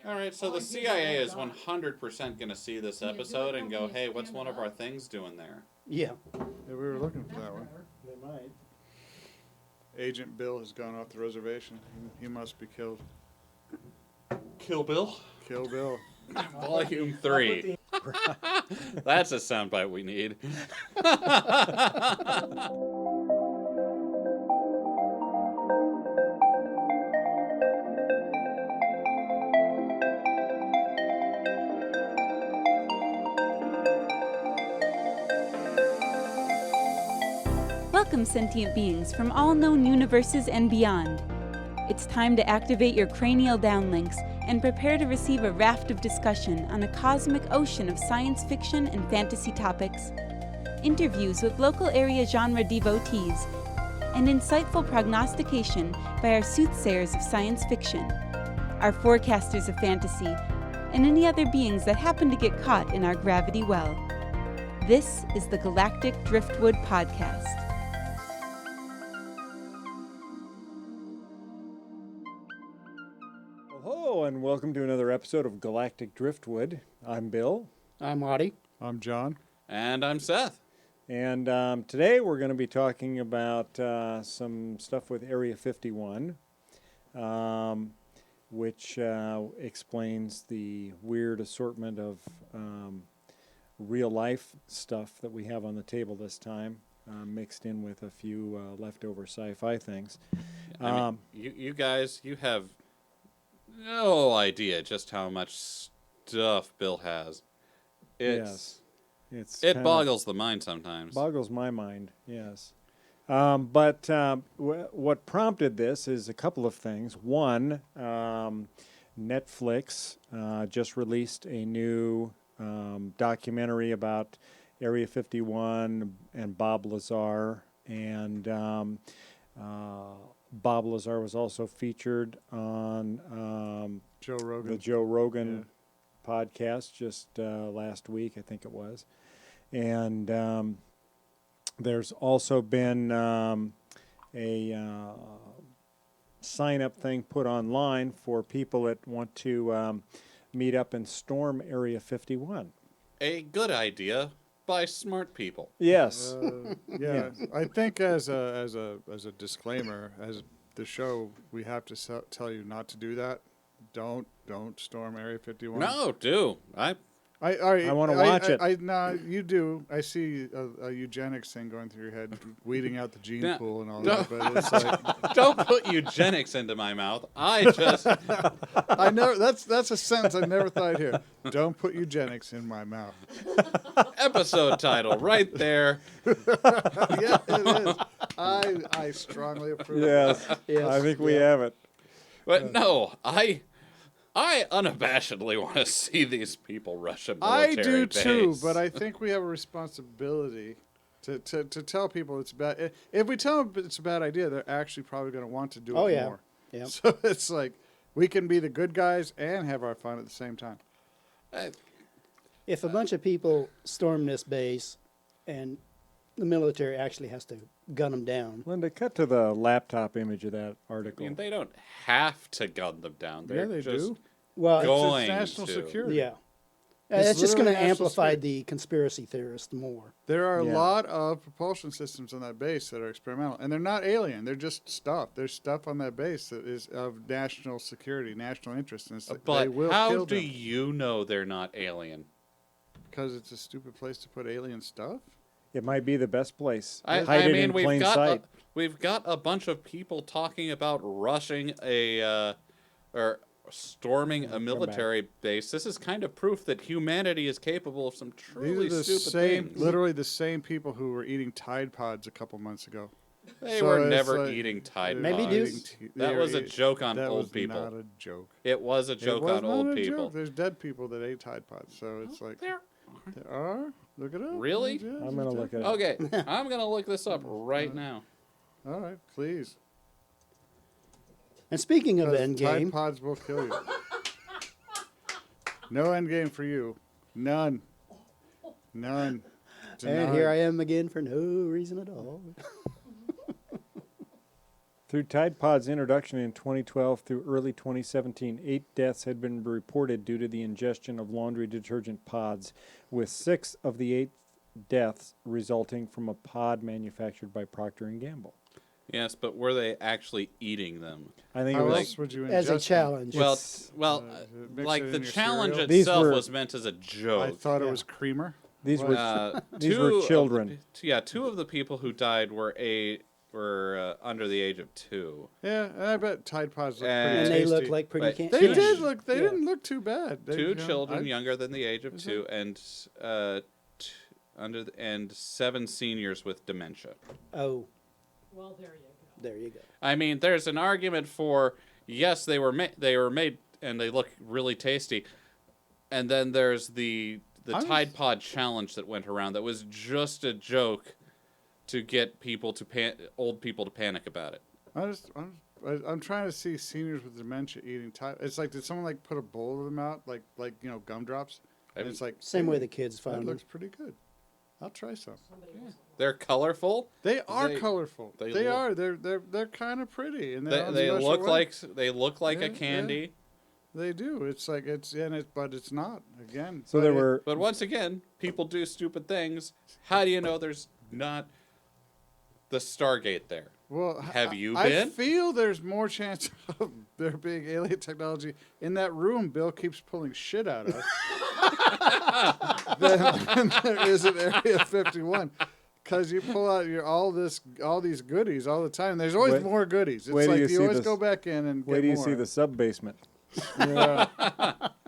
All right, so the CIA is 100% going to see this episode and go, hey, what's one of our things doing there? Yeah. Yeah, we were looking for that one. They might. Agent Bill has gone off the reservation. He must be killed. Kill Bill? Kill Bill. Volume 3. That's a soundbite we need. Welcome, sentient beings from all known universes and beyond. It's time to activate your cranial downlinks and prepare to receive a raft of discussion on a cosmic ocean of science fiction and fantasy topics, interviews with local area genre devotees, and insightful prognostication by our soothsayers of science fiction, our forecasters of fantasy, and any other beings that happen to get caught in our gravity well. This is the Galactic Driftwood Podcast. Hello, and welcome to another episode of Galactic Driftwood. I'm Bill. I'm Audie. I'm John. And I'm Seth. And today we're going to be talking about some stuff with Area 51, which explains the weird assortment of real-life stuff that we have on the table this time, mixed in with a few leftover sci-fi things. I mean, you guys, you have no idea just how much stuff Bill has. It boggles the mind sometimes. Boggles my mind, yes. But what prompted this is a couple of things. One, Netflix just released a new documentary about Area 51 and Bob Lazar, and Bob Lazar was also featured on Joe Rogan. the Joe Rogan podcast just last week, I think it was. And there's also been a sign-up thing put online for people that want to meet up and storm Area 51. A good idea by smart people. Yes. Yeah, I think as a disclaimer, as the show, we have to tell you not to do that. Don't storm Area 51. No, do. I want to watch it. No, you do. I see a eugenics thing going through your head, weeding out the gene pool and all that. But it's like, Don't put eugenics into my mouth. I never. That's a sentence I never thought I'd hear. Don't put eugenics in my mouth. Episode title right there. Yeah, it is. I strongly approve. Yes. I think we have it. But no, I unabashedly want to see these people rush a I military do base. too, but I think we have a responsibility to tell people it's bad. If we tell them it's a bad idea, they're actually probably going to want to do it more. Yeah. So it's like we can be the good guys and have our fun at the same time. If a bunch of people storm this base and the military actually has to gun them down. Linda, cut to the laptop image of that I article. mean, they don't have to gun them down. They're They just do. Well, going It's national to. security. yeah. It's It's just going to literally national amplify security. the conspiracy theorists more. There are a Yeah. lot of propulsion systems on that base that are experimental, and they're not alien. They're just stuff. There's stuff on that base that is of national security, national interest, and they But will how kill do them you know they're not alien? because it's a stupid place to put alien stuff. It might be the best place. I Hide it mean, in plain sight. we've got a bunch of people talking about rushing or storming a military base. This is kind of proof that humanity is capable of some truly These are the stupid same, things. literally the same people who were eating Tide Pods a couple months ago. They So were it's never like- eating Tide Maybe Pods. do. That was a joke on that old was people. Not a joke. It was a joke it was on not old a people. Joke. There's dead people that ate Tide Pods, so it's like There. there are. Look it up. Really? Yeah, I'm going to look at it. Okay, I'm gonna look this up right now. All right, please. And speaking of 'Cause Tide Endgame, Pods will kill you. No Endgame for you. None. None. and here I am again for no reason at all. Through Tide Pod's introduction in 2012 through early 2017, 8 deaths had been reported due to the ingestion of laundry detergent pods, with 6 of the 8 deaths resulting from a pod manufactured by Procter & Gamble. Yes, but were they actually eating them? I think it How was else would you ingest As a them? challenge. Well, mix like it the in your challenge cereal? These itself were- was meant as a joke. I thought it Yeah. was creamer. these What? were these Two were of the children. pe- two of the people who died were under the age of 2. Yeah, and I bet Tide Pods look And pretty and they tasty. look like pretty Right. can- They Huge. did look. They Yeah. didn't look too bad. They, 2 you know, children I- younger than the age of Is 2, and 7 seniors with dementia. Oh, Well, there you go. there you go. I mean, there's an argument for yes, they were made and they look really tasty, and then there's the I was- Tide Pod challenge that went around that was just a joke to get people to old people to panic about it. I'm trying to see seniors with dementia eating Tide. It's like, did someone like put a bowl of them out, like gumdrops? And it's like Same hey, way the kids that found them. looks pretty good. I'll try some. They're colorful. They are They- colorful. they They look- are. They're kind of pretty, and They, on they special look ways. like Yeah, a candy. They do. It's like but it's not. Again. So but there it- were But once again, people do stupid things. How do you know there's not the Stargate there? Well, Have you I been? feel there's more chance of there being alien technology in that room Bill keeps pulling shit out of than there is in Area 51. Because you pull out all these goodies all the time. There's always Wait- more goodies. It's wait till like you you see always this- go back in and wait get till you more. see the sub basement. Yeah.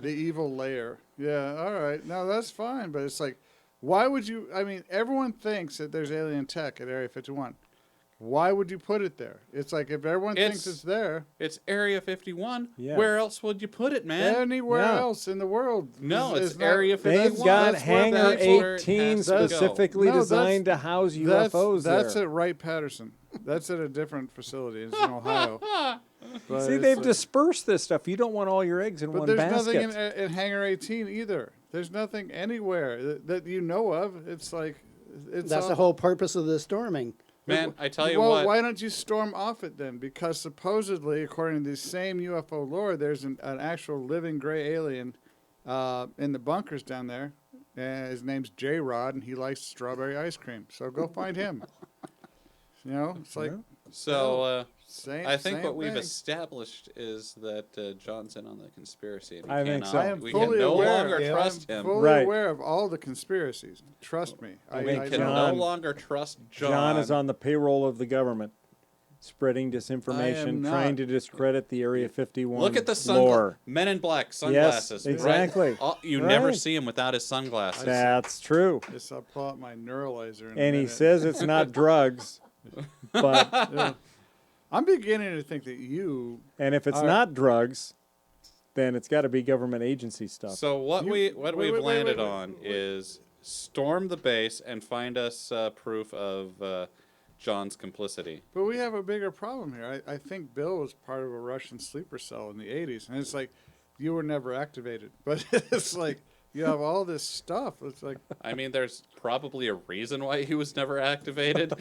The evil layer. Yeah, all right. No, that's fine. But it's like, why would you? I mean, everyone thinks that there's alien tech at Area 51. Why would you put it there? It's like if everyone thinks it's there, It's Area 51. Yeah. Where else would you put it, man? anywhere Yeah. else in the world. No, is it's not- Area They've 51. got That's where Hangar people- where it 18 has to go. specifically No, that's- designed to house UFOs That's there. at Wright-Patterson. That's at a different facility. It's in Ohio. But See, it's they've like- dispersed this stuff. You don't want all your eggs in But one there's basket. nothing in Hangar 18 either. There's nothing anywhere that you know of. It's like it's That's all- the whole purpose of the storming. Man, I tell you well, what. why don't you storm off it then? Because supposedly, according to the same UFO lore, there's an actual living gray alien in the bunkers down there. His name's J-Rod, and he likes strawberry ice cream. So go find him. You know, it's like So same. I think same what we've thing. established is that John's in on the conspiracy, and I think so. I am we fully can no aware. longer Yeah. trust I'm him. fully Right. aware of all the conspiracies. Trust me. I We think can no John- longer trust John. John is on the payroll of the government, spreading I disinformation, am trying not. to discredit the Area 51 Look at the lore. Men in Black sunglasses. Yes, exactly. Right? You never Right. see him without his sunglasses. That's true. Yes, I'll pull out my neuralyzer. In a And he minute. says it's not drugs, but Yeah. I'm beginning to think that you. and if it's All right. not drugs, then it's got to be government agency stuff. So what You- we've wait, landed wait, on wait. is storm the base and find us proof of John's complicity. But we have a bigger problem here. I think Bill was part of a Russian sleeper cell in the 80s. And it's like, you were never activated. But it's like, you have all this stuff. It's like, I mean, there's probably a reason why he was never activated.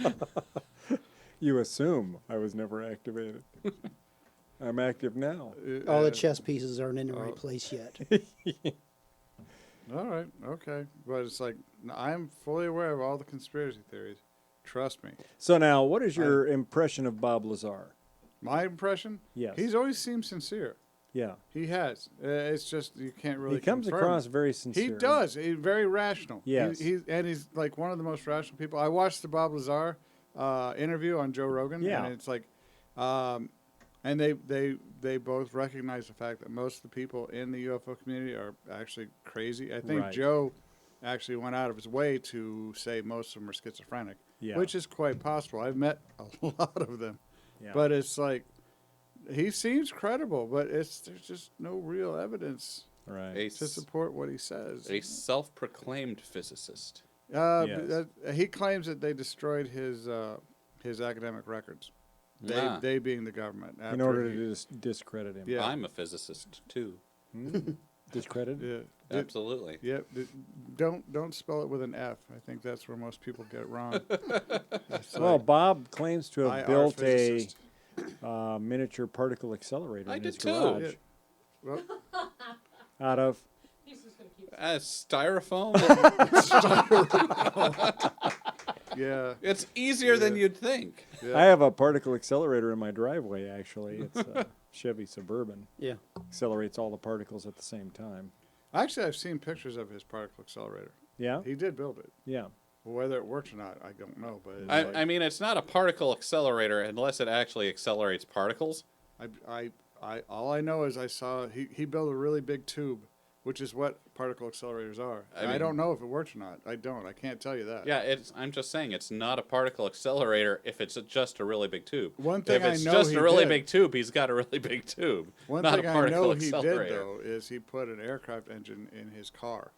You assume I was never activated. I'm active now. All the uh, chess pieces aren't in the right place yet. all right, okay. But it's like, I'm fully aware of all the conspiracy theories. Trust me. So now, what is your impression of Bob Lazar? My impression? Yes. He's always seemed sincere. Yeah. He has. It's just, you can't really He comes confirm across it. very sincere. He does. He's very rational. Yes. He's like one of the most rational people. I watched the Bob Lazar interview on Joe Rogan. Yeah. And it's like, and they both recognize the fact that most of the people in the UFO community are actually crazy. I think Right. Joe actually went out of his way to say most of them are schizophrenic, Yeah. which is quite possible. I've met a lot of them, Yeah. but it's like he seems credible, but there's just no real evidence Right. A, to support what he says. a self-proclaimed physicist. Yes. He claims that they destroyed his academic records. They being the government. In after order he- to discredit him. Yeah. I'm a physicist too. Discredit? Yeah. Absolutely. Yeah. Don't spell it with an F. I think that's where most people get it wrong. It's Well, like Bob claims to have IR built physicist. miniature particle accelerator I in did his too. garage. Yeah. Well, Out of Styrofoam. yeah. It's easier than Yeah. you'd think. Yeah. I have a particle accelerator in my driveway, actually. It's a Chevy Suburban. Yeah. Accelerates all the particles at the same time. Actually, I've seen pictures of his particle accelerator. Yeah? He did build it. Yeah. Whether it works or not, I don't know. But it's I mean, it's not a particle accelerator unless it actually accelerates particles. all I know is I saw he built a really big tube, which is what particle accelerators are. I I mean- don't know if it works or not. I can't tell you that. Yeah, I'm just saying it's not a particle accelerator if it's just a really big tube. One thing if it's I know just he a really did- big tube, he's got a really big tube. One not thing a I particle know he accelerator. did though is he put an aircraft engine in his car,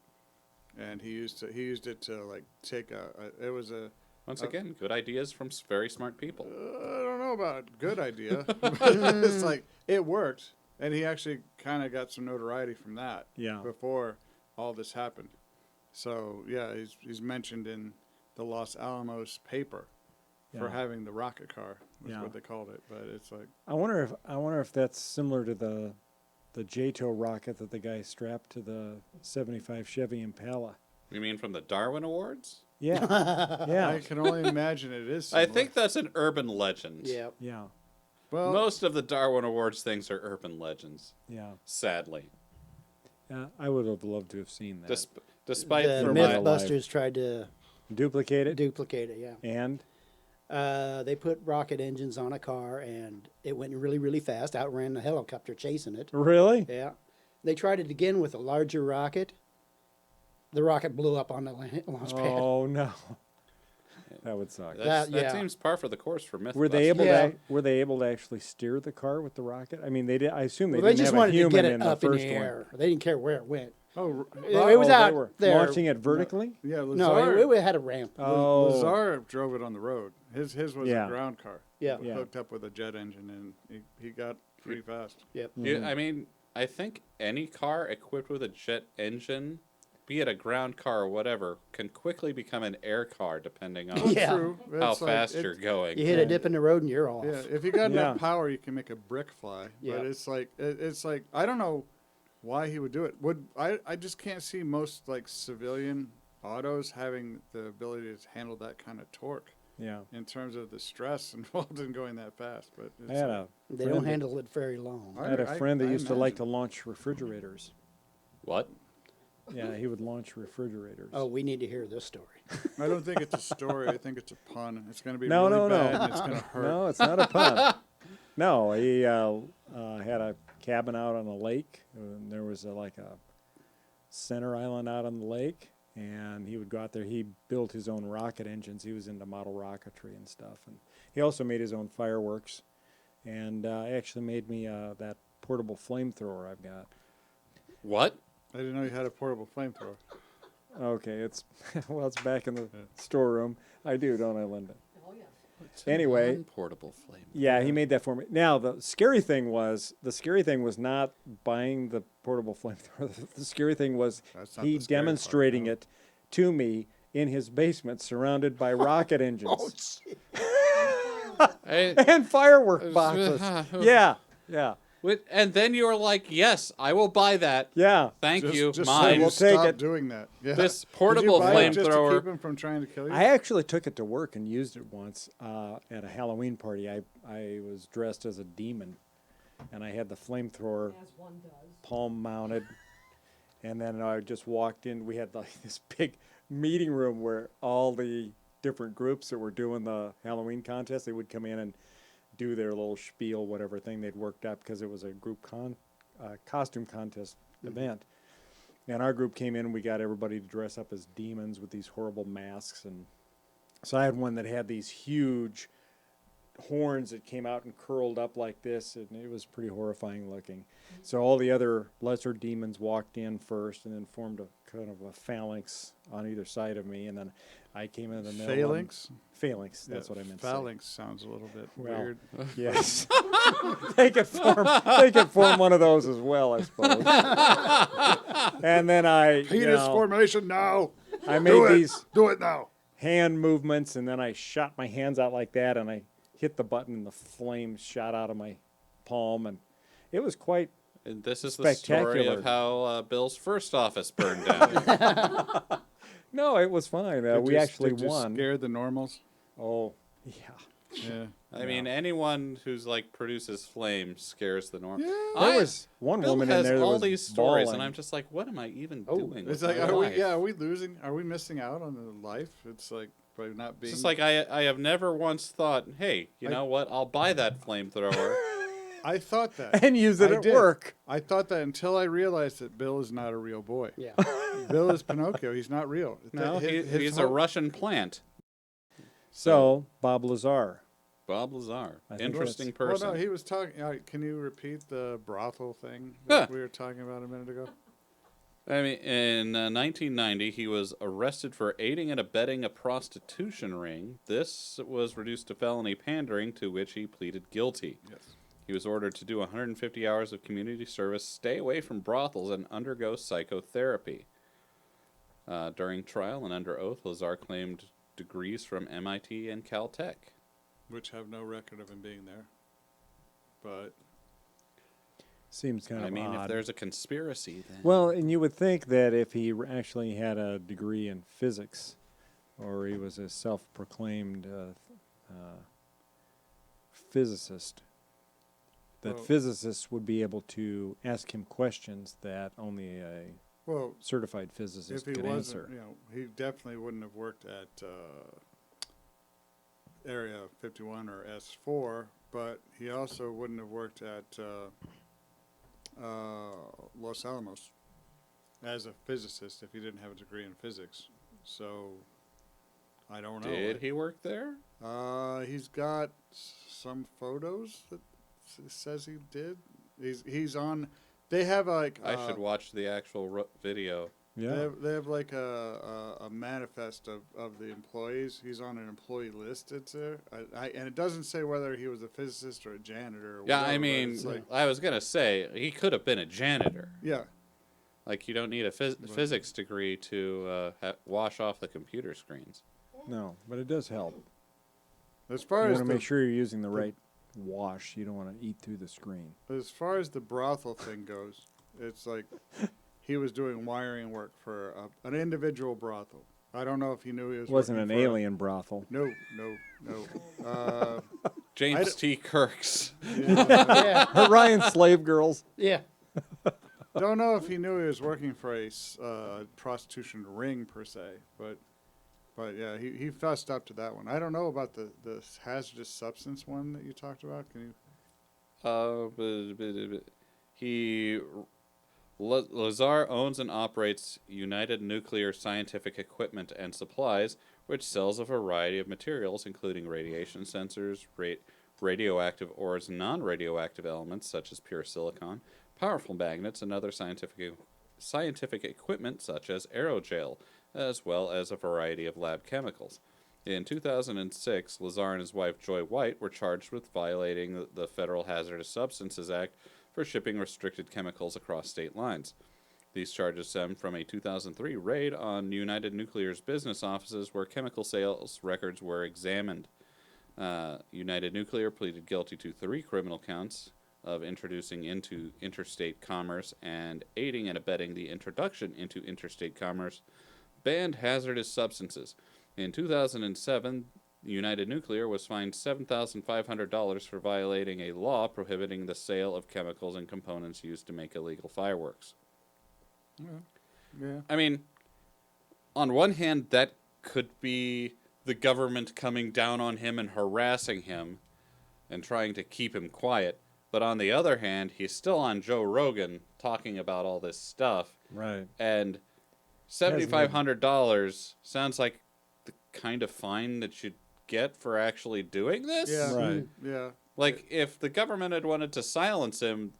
and he used it to like take it was a Once again, good ideas from very smart people. I don't know about good idea. But it's like it worked, and he actually kind of got some notoriety from that. Yeah. Before all this happened, so yeah, he's mentioned in the Los Alamos paper for Yeah. having the rocket car. Was Yeah. what they called it. But it's like I wonder if that's similar to the JTOW rocket that the guy strapped to the 75 Chevy Impala. You mean from the Darwin Awards? Yeah. yeah. I can only imagine it is. I Similar. think that's an urban legend. Yeah. Yeah. Well, Most of the Darwin Awards things are urban legends, Yeah. sadly. Yeah. I would have loved to have seen that. Despite The for my- Mythbusters tried to Duplicate it. duplicate it, yeah. And They put rocket engines on a car, and it went really, really fast, outran the helicopter chasing it. really? Yeah. They tried it again with a larger rocket. The rocket blew up on the launch pad. Oh no. That would suck. that yeah. seems par for the course for Mythbusters. Were they able Yeah. to were they able to actually steer the car with the rocket? I mean, they did. I assume they Well, they didn't just have a wanted to human get in it the up in first the one. air. They didn't care where it went. oh, It was they out were there. launching it vertically. yeah, No, Lazar, it had a ramp. Oh, Lazar drove it on the road. His was Yeah. a ground car. Yeah. Yeah. Hooked up with a jet engine, and he got pretty fast. Yep. Yeah, I mean, I think any car equipped with a jet engine, be it a ground car or whatever, can quickly become an air car depending on Yeah. True. how It's like- fast it- you're going. You hit a dip in the road and you're off. Yeah, if you got enough Yeah. power, you can make a brick fly. Yeah. But it's like I don't know why he would do it. I just can't see most like civilian autos having the ability to handle that kind of torque yeah. in terms of the stress involved in going that fast. But it's I had a They friend don't that- handle it very long. I had a friend that I used to like to imagine. launch refrigerators. What? Yeah, he would launch refrigerators. Oh, we need to hear this story. I don't think it's a story. I think it's a pun. It's going to be No, really no, no. bad and it's going to hurt. No, it's not a pun. No, he had a cabin out on a lake. And there was like a center island out on the lake, and he would go out there. He built his own rocket engines. He was into model rocketry and stuff, and he also made his own fireworks. And actually made me that portable flamethrower I've got. What? I didn't know you had a portable flamethrower. Okay, it's well, it's back in the storeroom. I do, don't I, Linda? It's an Anyway. portable flame. Yeah, he made that for me. Now the scary thing was not buying the portable flamethrower. The scary thing was That's not he the scary part, demonstrating no. it to me in his basement, surrounded by rocket engines and firework boxes. Yeah, yeah, And then you were like, "Yes, I will buy that. yeah. Thank you, Just mine." So We'll take stop it. doing that. Yeah. This Did you portable buy it just to flamethrower- keep him from trying to kill you? I actually took it to work and used it once at a Halloween party. I was dressed as a demon, and I had the flamethrower palm mounted, and then I just walked in. We had like this big meeting room where all the different groups that were doing the Halloween contest, they would come in and do their little spiel, whatever thing they'd worked up, because it was a group costume contest event. And our group came in and we got everybody to dress up as demons with these horrible masks. And so I had one that had these huge horns that came out and curled up like this, and it was pretty horrifying looking. So all the other lesser demons walked in first and then formed a kind of a phalanx on either side of me, and then I came in the middle. Phalanx? Phalanx, that's Yeah, what I meant Phalanx sounds a little bit Well, weird. to say. Yes. they could form one of those as well, I suppose. And then Penis formation now. I Do made it. these Do it now. hand movements, and then I shot my hands out like that, and I hit the button and the flame shot out of my palm, and it was quite And this is the story spectacular. of how Bill's first office burned down. No, it was fine. Did We you- actually did you won. Scare the normals. Oh, yeah. Yeah. I mean, anyone who's like produces flame scares the norm. There was one Bill woman has in there that all was these stories, and bawling. I'm just like, what am I even Oh, doing? It's with like, my are we? life? Yeah, are we losing? Are we missing out on the life? It's like by not being. It's just like I have never once thought, hey, you know what? I'll buy that flamethrower. I thought that. and use it I at did. work. I thought that until I realized that Bill is not a real boy. Yeah. Bill is Pinocchio. He's not real. No, His he's a whole- Russian plant. So, Bob Lazar. Bob Lazar, I think interesting that's- person. Well, no, he was talking. Can you repeat the brothel thing Huh. that we were talking about a minute ago? I mean, in 1990, he was arrested for aiding and abetting a prostitution ring. This was reduced to felony pandering, to which he pleaded guilty. Yes. He was ordered to do 150 hours of community service, stay away from brothels, and undergo psychotherapy. During trial and under oath, Lazar claimed degrees from MIT and Caltech. Which have no record of him being there. But Seems kind I of mean, odd. if there's a conspiracy, then... Well, and you would think that if he actually had a degree in physics, or he was a self-proclaimed physicist, that Well- physicists would be able to ask him questions that only a well, certified if physicist he could wasn't, answer. he definitely wouldn't have worked at Area 51 or S4, but he also wouldn't have worked at Los Alamos as a physicist if he didn't have a degree in physics. So I don't know. Did he work there? He's got some photos that says he did. He's on. They have like I should watch the actual video. Yeah. They have like a manifest of the employees. He's on an employee list. It's there, and it doesn't say whether he was a physicist or a janitor. Or Yeah, whatever, I but mean, it's like, I was going to say, he could have been a janitor. yeah, Like, you don't need a physics degree to wash off the computer screens. No, but it does help. as You far want as to the, make sure you're using the right wash. You don't want to eat through the screen. as far as the brothel thing goes, it's like he was doing wiring work for an individual brothel. I don't know if he knew he was. It wasn't working an for alien brothel. No. James T. Kirk's. Yeah. Orion slave girls. Yeah. Don't know if he knew he was working for a prostitution ring per se, but yeah, he fessed up to that one. I don't know about the hazardous substance one that you talked about. Can you? Lazar owns and operates United Nuclear Scientific Equipment and Supplies, which sells a variety of materials, including radiation sensors, radioactive ores, non-radioactive elements such as pure silicon, powerful magnets, and other scientific equipment such as aerogel, as well as a variety of lab chemicals. In 2006, Lazar and his wife Joy White were charged with violating the Federal Hazardous Substances Act for shipping restricted chemicals across state lines. These charges stem from a 2003 raid on United Nuclear's business offices where chemical sales records were examined. United Nuclear pleaded guilty to 3 criminal counts of introducing into interstate commerce and aiding and abetting the introduction into interstate commerce banned hazardous substances. In 2007, United Nuclear was fined $7,500 for violating a law prohibiting the sale of chemicals and components used to make illegal fireworks. Yeah. I mean, on one hand, that could be the government coming down on him and harassing him and trying to keep him quiet. But on the other hand, he's still on Joe Rogan talking about all this stuff. Right. And $7,500 sounds like the kind of fine that you'd get for actually doing this. Yeah. Right. Yeah. Like, if the government had wanted to silence him,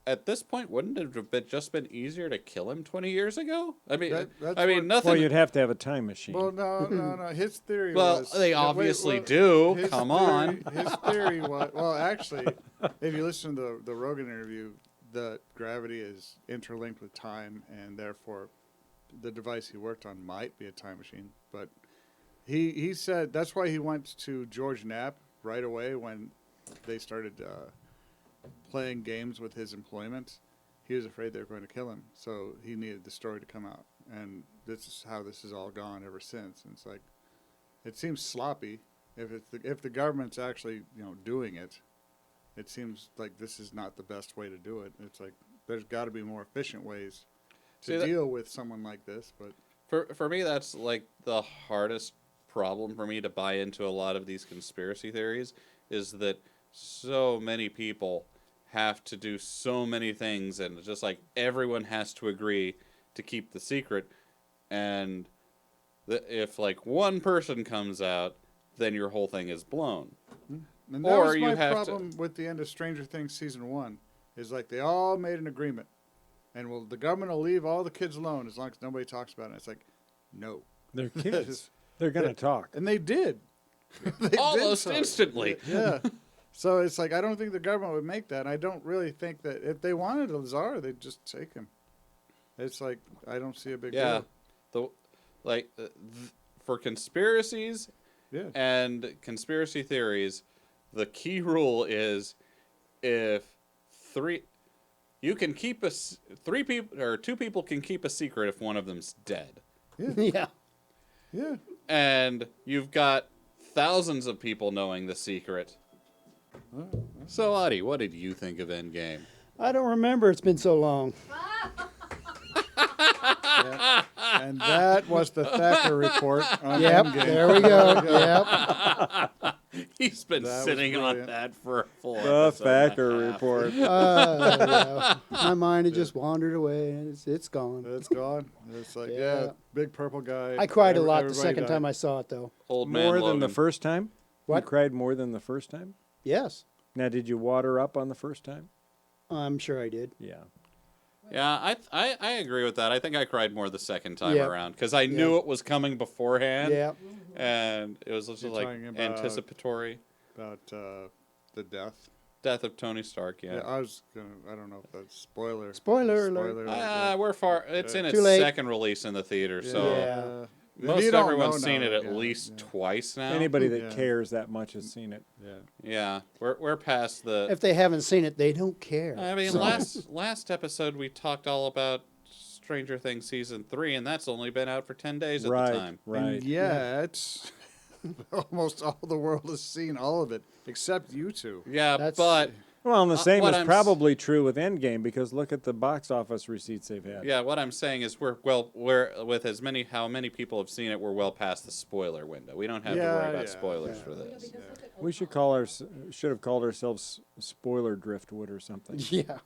at this point, wouldn't it have just been easier to kill him 20 years ago? I mean, That's nothing. Well, you'd have to have a time machine. Well, no. His theory Well, was. they yeah, obviously wait, do. his Come theory- on. His theory was. Well, actually, if you listen to the Rogan interview, the gravity is interlinked with time, and therefore, the device he worked on might be a time machine. But he said that's why he went to George Knapp right away when they started playing games with his employment, he was afraid they were going to kill him. So he needed the story to come out. And this is how this has all gone ever since. And it's like, it seems sloppy. If the government's actually, doing it, it seems like this is not the best way to do it. It's like, there's got to be more efficient ways to deal with someone like this. But For me, that's like the hardest problem for me to buy into a lot of these conspiracy theories, is that so many people have to do so many things, and it's just like everyone has to agree to keep the secret. And if like one person comes out, then your whole thing is blown. And that was my problem with the end of Stranger Things season 1, is like they all made an agreement, and the government will leave all the kids alone as long as nobody talks about it. It's like, no, They're kids. They're going to talk. and they did. They Almost did talk. instantly. Yeah. So it's like, I don't think the government would make that. And I don't really think that if they wanted Lazar, they'd just take him. It's like, I don't see a big deal. For conspiracies Yeah. and conspiracy theories, the key rule is if two people can keep a secret if one of them's dead. Yeah. Yeah. And you've got thousands of people knowing the secret. So, Audie, what did you think of Endgame? I don't remember. It's been so long. And that was the Thacker report on Yep. Endgame. There we go. Yep. He's been That was sitting on brilliant. that for a full The episode and a Thacker half. report. Yeah. My mind had just wandered away, and it's gone. It's gone. It's like, Yeah. big purple guy. I cried a lot the Everybody second died. time I saw it, though. Old man More than Logan. the first time? What? You cried more than the first time? Yes, Now, did you water up on the first time? I'm sure I did. Yeah. Yeah, I agree with that. I think I cried more the second time Yeah. around because I knew it was coming beforehand. Yeah. And it was just You're like talking about- anticipatory. About the death. Death of Tony Stark, Yeah, I don't know if that's spoiler. Spoiler alert. yeah. We're far. It's in its Too late. second release in the theater, so Yeah. If you don't everyone's know seen now, it at yeah, least yeah. twice now. Anybody that Yeah. cares that much has seen it. Yeah. Yeah, we're past the. If they haven't seen it, they don't care. I mean, So- last episode we talked all about Stranger Things season 3, and that's only been out for 10 days at Right, the time. right. And yet, almost all the world has seen all of it, except you two. Yeah, That's- but Well, and the same what is I'm probably true with Endgame because look at the box office receipts they've had. yeah, what I'm saying is we're with how many people have seen it, we're well past the spoiler window. We don't have to worry about spoilers for this. We should should have called ourselves Spoiler Driftwood or something. Yeah.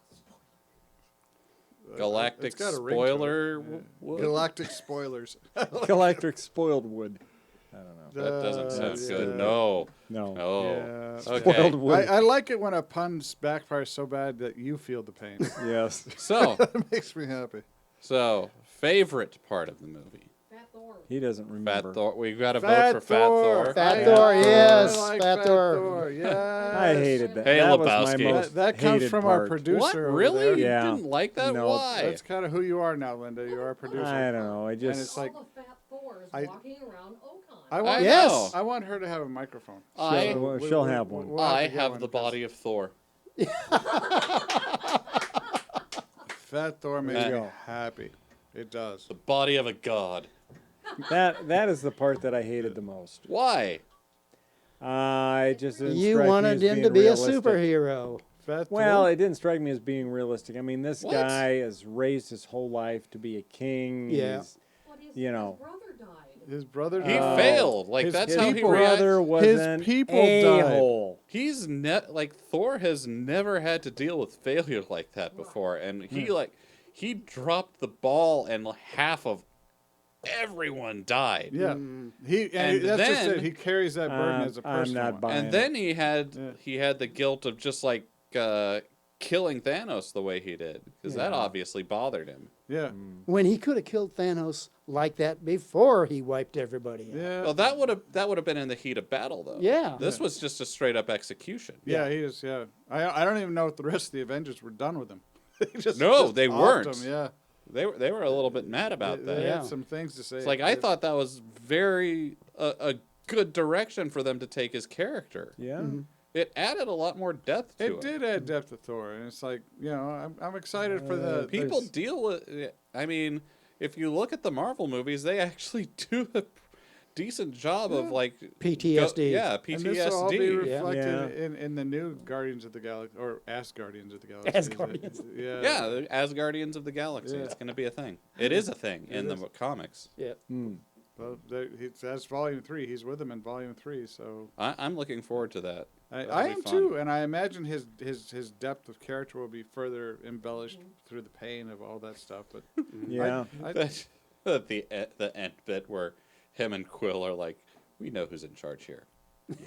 Galactic It's got a ringtone. spoiler. Galactic spoilers. Galactic Spoiled Wood. I don't know. That doesn't sound yeah. good. No. No. No. Yeah. Okay. Spoiled Wood. I like it when a pun backfires so bad that you feel the pain. Yes. So, That makes me happy. favorite part of the movie. He doesn't remember. Fat Thor. We've got to vote for Fat Thor. Fat Yeah. Thor, yes. I like Fat Thor. Yes. I hated that. Hey, that was my Lebowski. most That comes hated from part. our producer. What? over Really? there. You Yeah. didn't like that? No, Why? That's kind of who you are now, Linda. You are a producer. I don't know. I And just it's like, all the fat Thors I- walking around Ocon. I want, Yes. I want her to have a microphone. I- She'll have one. we'll I to get have one the because body of Thor. Fat Thor makes There you me go. happy. It does. The body of a god. that is the part that I hated the most. Why? I just didn't You strike me wanted as him being to be realistic. a superhero. Fat Well, Thor. it didn't strike me as being realistic. I mean, this What? guy has raised his whole life to be a king. Yeah. He's, What is you know. his brother died. His brother. He died. failed. Like, his that's his how he people- reacts. brother was His an people died. a-hole. He's Thor has never had to deal with failure like that before, and he dropped the ball and half of everyone died. Yeah. He And that's just then- it. He carries that burden as a I'm personal not one. buying And then he had the guilt of just like killing Thanos the way he did, because that obviously bothered him. Yeah. When he could have killed Thanos like that before he wiped everybody out. Yeah. Well, that would have been in the heat of battle, though. Yeah. This was just a straight up execution. Yeah, he is. Yeah. I don't even know if the rest of the Avengers were done with him. No, they offed weren't. him, yeah. They were a little bit mad about They that. Yeah. had some things to say. It's like I thought that was very a good direction for them to take his character. Yeah. It added a lot more depth to it. It did add depth to Thor, and it's like, you know, I'm excited for the People deal with. I mean, if you look at the Marvel movies, they actually do a decent job of like PTSD. And this will all be PTSD. reflected Yeah. in the new Guardians of the Galaxy, or Asgardians of the Galaxy. Asgardians. Yeah. Yeah, the Asgardians of the Galaxy. Yeah. It's going to be a thing. It is a thing in the is. comics. Yeah. Well, that's Volume 3. He's with them in Volume 3, so I'm looking forward to that. I That'll am be fun. too, and I imagine his depth of character will be further embellished through the pain of all that stuff. But Yeah. the end bit where him and Quill are like, we know who's in charge here.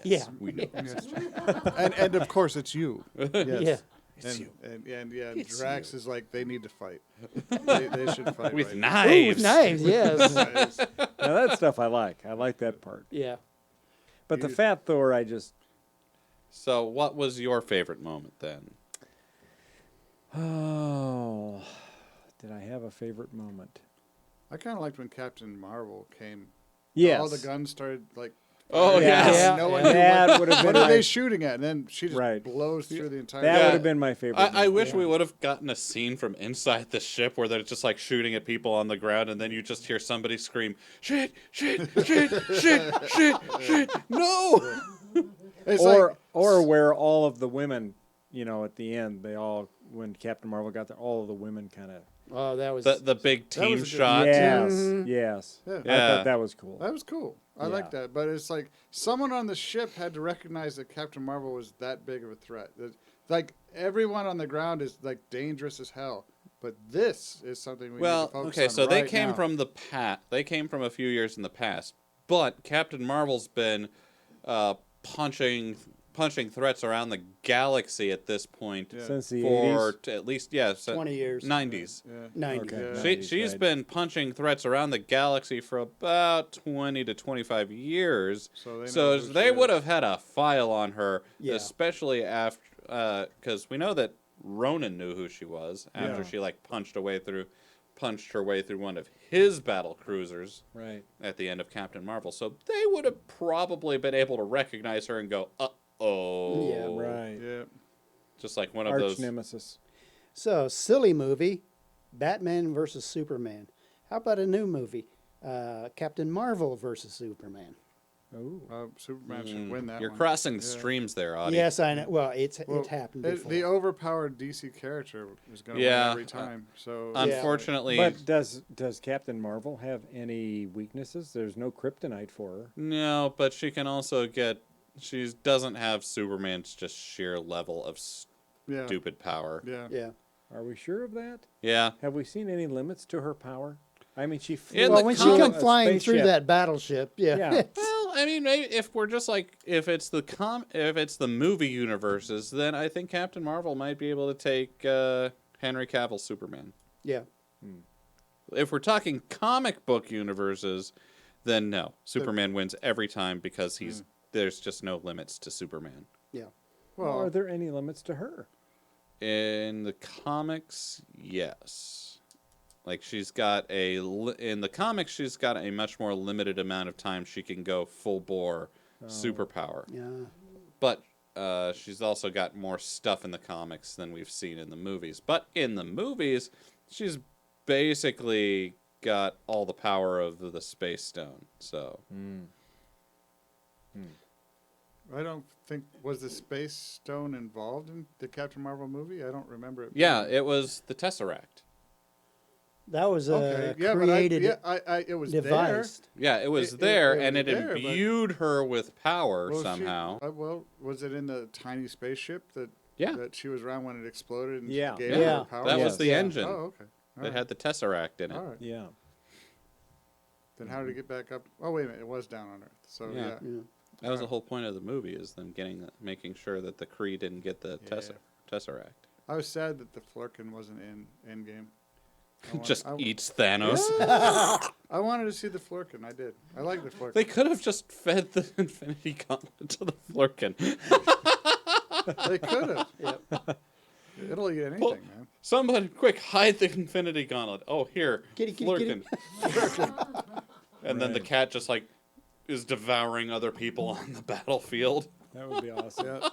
Yeah. We know. who's in charge. and of course it's you. Yes. Yeah. It's you. And It's Drax you. is like, they need to fight. they should fight With right knives. Ooh, with knives, yes. now. Now that stuff I like. I like that part. Yeah. But the Fat Thor, I just. So, what was your favorite moment then? Oh, did I have a favorite moment? I kind of liked when Captain Marvel came. Yes. All the guns started like. Oh, firing, yes. and No one knew That would have what been are they my, shooting at, and then she just Right. blows through the entire. that Yeah. would have been my favorite. I moment. wish we would have gotten a scene from inside the ship where they're just like shooting at people on the ground, and then you just hear somebody scream, "Shit! Shit! Shit! Shit! Shit! Shit! No!" It's like, or where all of the women, you know, at the end, they all, when Captain Marvel got there, all of the women kind of. Oh, that was The big That was team a good- shot. Yes, Mhm. yes. Yeah. I Yeah. thought that was cool. that was cool. I Yeah. like that, but it's like someone on the ship had to recognize that Captain Marvel was that big of a threat. Like everyone on the ground is like dangerous as hell, but this is something we need Well, to focus okay, on so they right came now. from the past. They came from a few years in the past, but Captain Marvel's been punching threats around the galaxy at this point Yeah. Since the for 80s. at least 20 years. 90s. Yeah. 90. Okay. Yeah. 90s, She's right. been punching threats around the galaxy for about 20 to 25 years. So they, So know who they she would is. have had a file on her, Yeah. especially after, because we know that Ronan knew who she was after Yeah. she like punched her way through one of his battle cruisers Right. at the end of Captain Marvel. So they would have probably been able to recognize her and go, "Uh-oh." Yeah. Right. Yeah. Just like one of Arch those. nemesis. So, silly movie, Batman versus Superman. How about a new movie, Captain Marvel versus Superman? Oh. Superman should win that You're one. crossing the Yeah. streams there, Audie. Yes, I know. Well, it Well, happened before. The overpowered DC character is going to Yeah. win every time. So Unfortunately, But does Captain Marvel have any weaknesses? There's no kryptonite for her. no, but she can also get. She doesn't have Superman's just sheer level of yeah, stupid power. yeah. yeah. Are we sure of that? Yeah. Have we seen any limits to her power? I mean, she flew. In Well, the when she com- come a flying through spaceship. that battleship, yeah. Yeah. Well, I mean, maybe if we're just like if it's the movie universes, then I think Captain Marvel might be able to take Henry Cavill's Superman. yeah. If we're talking comic book universes, then no, Superman wins every time because there's just no limits to Superman. Yeah. Well, Well, are there any limits to her? In the comics, yes. Like in the comics, she's got a much more limited amount of time she can go full bore superpower. Yeah. But she's also got more stuff in the comics than we've seen in the movies. But in the movies, she's basically got all the power of the Space Stone. So I don't think was the Space Stone involved in the Captain Marvel movie. I don't remember it. yeah, it was the Tesseract. That was Okay. Yeah, created, but it was there. devised. Yeah, it was It there, was and it there, but- imbued her with power Well, somehow. Well, was it in the tiny spaceship that Yeah. that she was around when it exploded and Yeah. gave Yeah. her power? That was Yes. the Yeah. engine. Oh, okay. All It right. had the Tesseract in it. All right. Yeah. Then how did it get back up? Oh, wait a minute. It was down on Earth. So Yeah. yeah. Yeah. That was the whole point of the movie, is them making sure that the Kree didn't get the Tesseract. I was sad that the Flurkin wasn't in Endgame. Just eats Thanos. I wanted to see the Flurkin. I did. I like the Flurkin. They could have just fed the Infinity Gauntlet to the Flurkin. They could have. Yep. It'll eat anything, Well- man. Somebody, quick, hide the Infinity Gauntlet. Oh, here, Kitty, kitty, Flurkin. kitty. And then the cat just like is devouring other people on the battlefield. That would be awesome. Yeah.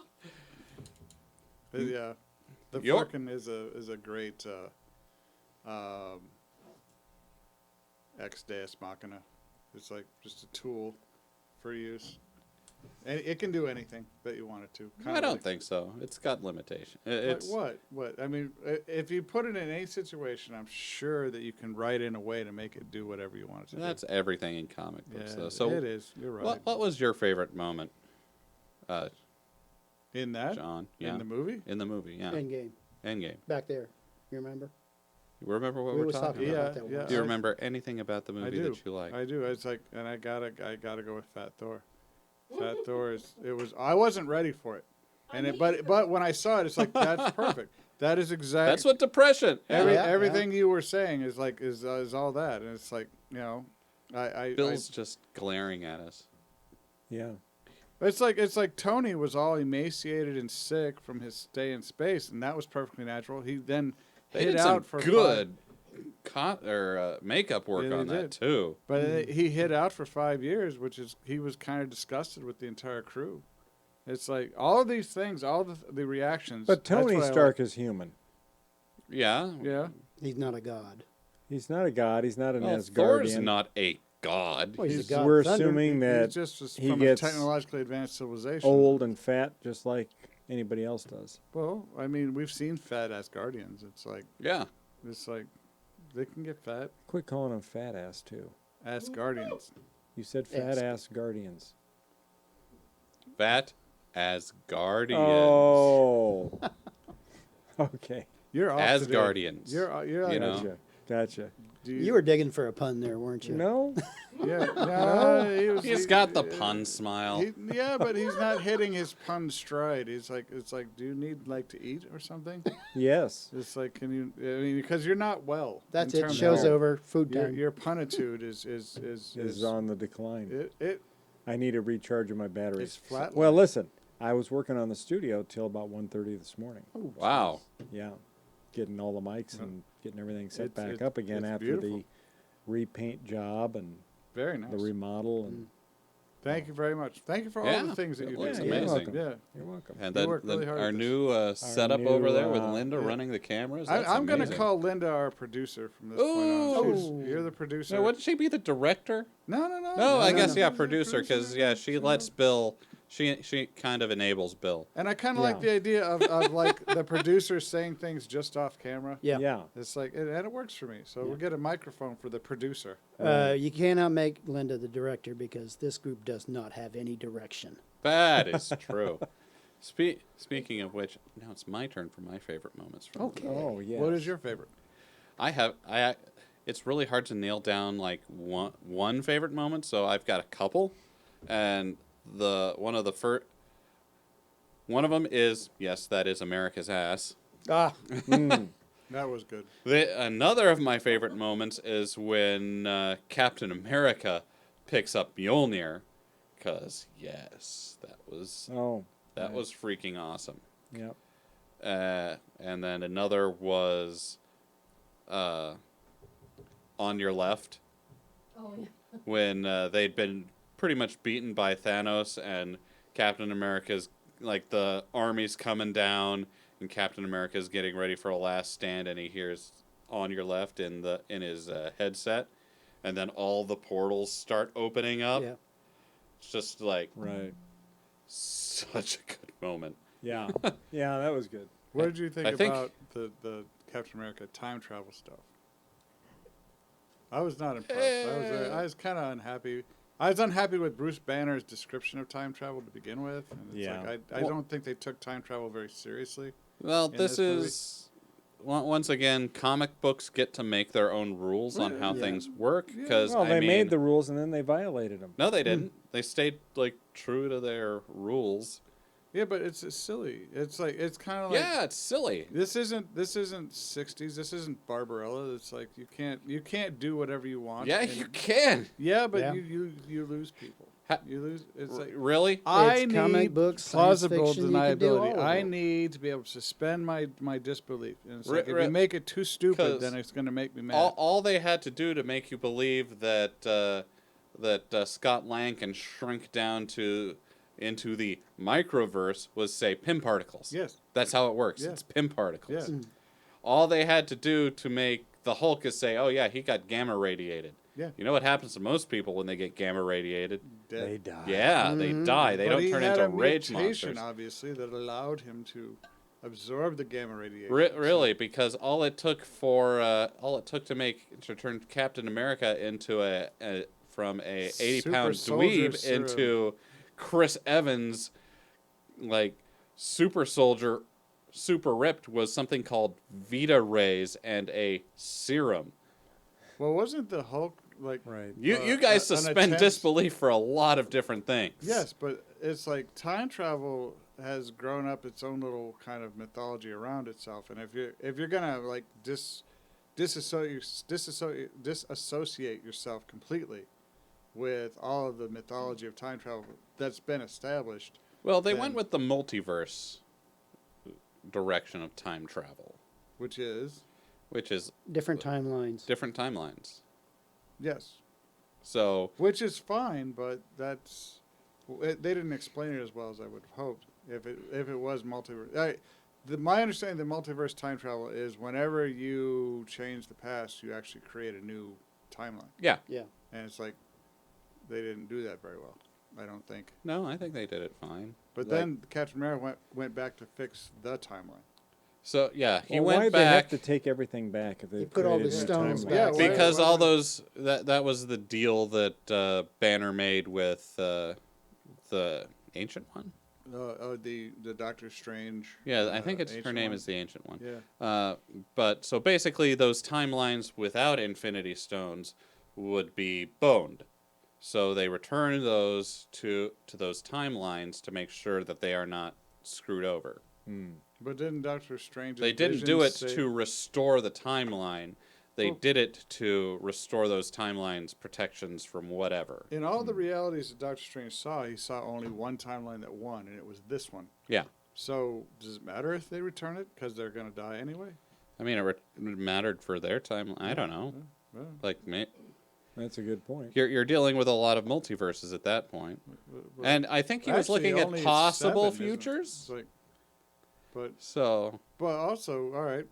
Yeah. The Your- Flerken is a great ex deus machina. It's like just a tool for use. And it can do anything that you want it to. I don't think so. It's got limitation. It's What? I mean, if you put it in any situation, I'm sure that you can write in a way to make it do whatever you want it to that's everything in comic do. books, Yeah, though. So it is. You're right. what was your favorite moment, In that? John? Yeah, In the movie? in the movie. Yeah, Endgame. Endgame. Back there. You remember? You remember what We we're was talking talking about? about that Yeah, once. Do you I- remember anything about the I movie do. that you like? I do. It's like, and I gotta go with Fat Thor. Fat Thor is. It was. I wasn't ready for it, and it. But when I saw it, it's like that's perfect. That is exactly. That's what depression. Yeah. Everything you were saying is like is all that, and it's like Bill's just glaring at us. Yeah. It's like Tony was all emaciated and sick from his stay in space, and that was perfectly natural. He then They hid did some out for good makeup work Yeah, they on that did. too. But he hid out for 5 years, which is he was kind of disgusted with the entire crew. It's like all of these things, all the reactions. But that's Tony what I Stark is human. Yeah. like. Yeah. He's not a god. He's not a god. He's not an Well, Thor's Asgardian. not a god. Well, he's He's- a god. We're of thunder. assuming that He's just he from gets a technologically advanced civilization. old and fat, just like anybody else does. Well, I mean, we've seen fat Asgardians. It's like they can get fat Quit calling him fat ass too. Asgardians. You said fat ass guardians. Fat as guardians. Oh. Okay. You're off As today. guardians. You're You know? Gotcha. Gotcha. You were digging for a pun there, weren't you? No. Yeah. No, He's got the pun smile. Yeah, but he's not hitting his pun stride. It's like, do you need like to eat or something? Yes. It's like, can you? I mean, because you're not well. That's in it. terms Show's of- over. Food Your time. your punitude is Is on the decline. it I need a recharge of my batteries. It's flat. Well, listen. I was working on the studio till about 1:30 this morning. Wow. Yeah. Getting all the mics and getting everything set It's- back up again it's after beautiful. the repaint job and very nice. the remodel and Thank you very much. Thank you for all Yeah, the things that it you looks did. you're amazing. welcome. Yeah. You're welcome. And You then worked really hard our at this. new setup new, over there with uh, Linda yeah. running the cameras. That's I'm going to amazing. call Linda our producer from this point on. You're the producer. No, wouldn't she be the director? No. No, I guess no. yeah, producer, because yeah, she lets Bill. She kind of enables Bill. And I kind of like the idea of like the producer saying things just off camera. Yeah. Yeah. It's like, and it works for me. So we'll get a microphone for the producer. You cannot make Linda the director because this group does not have any direction. That is true. Speaking of which, now it's my turn for my favorite moments from the Okay. movie. Oh, yeah. What is your favorite? It's really hard to nail down like one favorite moment, so I've got a couple, and one of them is, yes, that is America's ass. Ah, That was good. Another of my favorite moments is when Captain America picks up Mjolnir, because yes, that was Oh. freaking awesome. Yep. And then another was On Your Left, Oh, yeah. when they'd been pretty much beaten by Thanos, and Captain America's, like, the army's coming down, and Captain America's getting ready for a last stand, and he hears On Your Left in his headset, and then all the portals start opening up. yeah. It's just like Right. such a good moment. Yeah. Yeah, that was good. What did you think I think- about the Captain America time travel stuff? I was not impressed. I was kind of unhappy. I was unhappy with Bruce Banner's description of time travel to begin with. And it's Yeah. like, I don't think they took time travel very seriously. Well, in this this movie. is once again, comic books get to make their own rules on how Yeah. things work. Because Well, they made the rules and then they violated them. no, they didn't. They stayed like true to their rules. Yeah, but it's silly. It's like it's kind of like Yeah, it's silly. this isn't 60s. This isn't Barbarella. It's like you can't do whatever you want. Yeah, and- you can. Yeah, but Yeah. you lose people. You lose. It's like Really? I It's comic need books, science plausible fiction, you can do deniability. all of I it. need to be able to suspend my disbelief. And it's Ri- like, if ri- you make it too stupid, 'cause then it's going to make me mad. All they had to do to make you believe that that Scott Lang can shrink down into the microverse was, say, Pym particles. Yes. That's how it works. Yeah. It's Pym particles. Yeah. All they had to do to make the Hulk is say, oh, yeah, he got gamma radiated. Yeah. You know what happens to most people when they get gamma radiated? They Dead. die. Yeah, they die. They But don't he turn had into a rage mutation, monsters. obviously, that allowed him to absorb the gamma radiation. Really, because all it took to turn Captain America into from a 80-pound Super soldier dweeb serum. into Chris Evans, like super soldier, super ripped, was something called Vita rays and a serum. Well, wasn't the Hulk like? Right. You guys an suspend attempt- disbelief for a lot of different things. Yes, but it's like time travel has grown up its own little kind of mythology around itself, and if you're gonna like disassociate yourself completely with all of the mythology of time travel that's been established. Well, they Then- went with the multiverse direction of time travel, Which is which is Different timelines. different timelines. yes, So which is fine, but they didn't explain it as well as I would have hoped. If it was multiverse, my understanding of the multiverse time travel is whenever you change the past, you actually create a new timeline, yeah, Yeah. and it's like they didn't do that very well. I don't think. no, I think they did it fine. But Like- then Captain America went back to fix the timeline. So yeah, he Well, went why'd they have back to take everything back if they put all created the new stones timelines? back. Yeah, because why all would- those that was the deal that Banner made with the Ancient One. The Doctor Strange. Yeah, I think her Ancient name One. is the Ancient One. Yeah. But so basically, those timelines without Infinity Stones would be boned. So they return those to those timelines to make sure that they are not screwed over. But didn't Doctor Strange? They and didn't do Vision it say- to restore the timeline. They Well- did it to restore those timelines protections from whatever. In all the realities that Doctor Strange saw, he saw only one timeline that won, and it was this one. Yeah. So does it matter if they return it because they're going to die anyway? I mean, it mattered for their timeline. I don't know. Yeah. Like, That's a good point. you're dealing with a lot of multiverses at that point. But And I think he was actually, looking at only possible 7, isn't it? futures. It's like, but So, also, all right.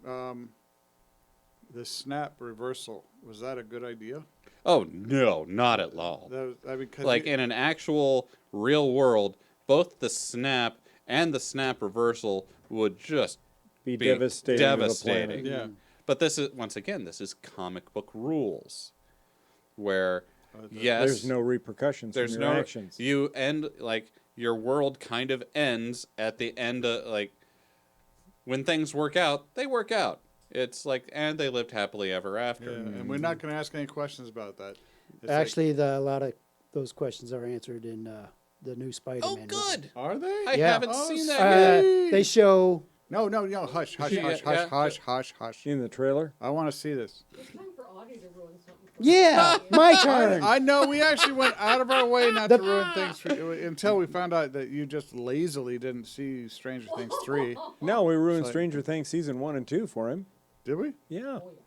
The snap reversal, was that a good idea? oh no, not at all. That was, I mean, 'cause Like in an actual real world, both the snap and the snap reversal would just Be be devastating. devastating. To the planet. yeah. But this is, once again, this is comic book rules, where The- yes, There's no repercussions there's from your no actions. you end like your world kind of ends at the end of like when things work out, they work out. It's like and they lived happily ever after. Yeah, and we're not going to ask any questions about that. It's Actually, a lot of those questions are answered in the new Spider-Man. Oh, movie. good. like, are they? I Yeah. haven't Oh, seen that yet. They show No, hush, hush, Yeah, hush, yeah. hush, hush, hush, hush. In the trailer? I want to see this. It's time for Audie to ruin something. For Yeah, me. my turn. I know we actually went out of our way not to The- ruin things for you until we found out that you just lazily didn't see Stranger Things 3. No, we ruined It's like- Stranger Things season 1 and 2 for him. Did we? Yeah. Oh, yeah.